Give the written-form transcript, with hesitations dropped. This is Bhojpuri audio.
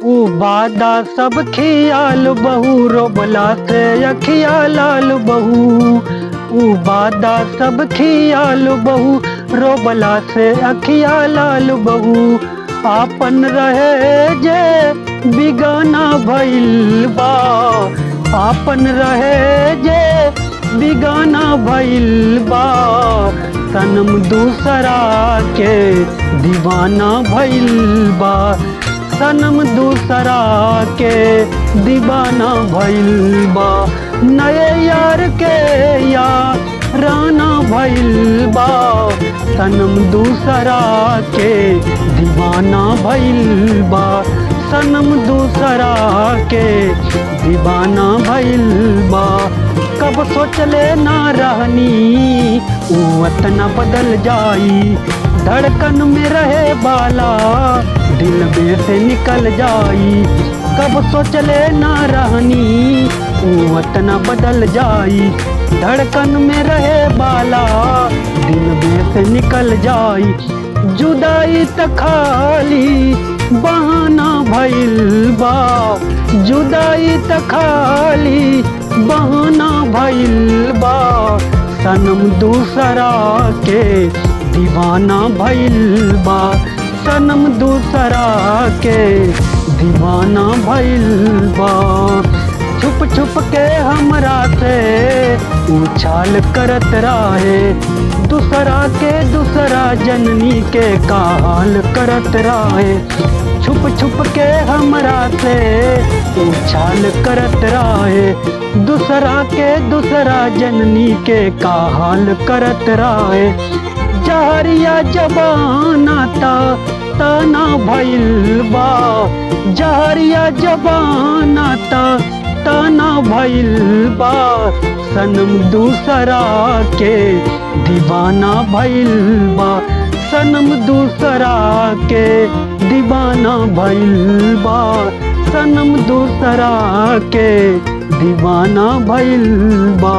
ऊ वादा सब खियाल बहू, रोबला से अखिया लाल बहू। ऊ वादा सब खियाल बहू, रोबला से अखिया लाल बहू। आपन रहे जे बिगाना भइल बा, आपन रहे जे बिगाना भइल बा। सनम दूसरा के दीवाना भइल बा, सनम दूसरा के दीवाना भइल बा। नए यार के याराना भइल बा, सनम दूसरा के दीवाना भइल बा। सनम दूसरा के दीवाना भइल बा। कब सोचले ना रहनी ऊ इतना बदल जाई, धड़कन में रहे बाला दिल में से निकल जाई। कब सोचले ना रहनी ऊ इतना बदल जाई, धड़कन में रहे बाला दिल में से निकल जाई। जुदाई त खाली बहाना भइल बा, जुदाई त खाली बहाना भइल बा। सनम दूसरा के दीवाना भइल बा, सनम दूसरा के दीवाना भइल बा। छुप छुप के हमरा से उछाल करत रहे, दूसरा के दूसरा जननी के काल करत रहे। छुप छुप के हमरा से उछाल करत रहे, दूसरा के दूसरा जननी के काल करत रहे। जहरिया जबाना ताना भइल बा, जहरिया जबाना ताना भइल बा। सनम दूसरा के दीवाना भइल बा, सनम दूसरा के दीवाना भइल बा। सनम दूसरा के दीवाना भइल बा।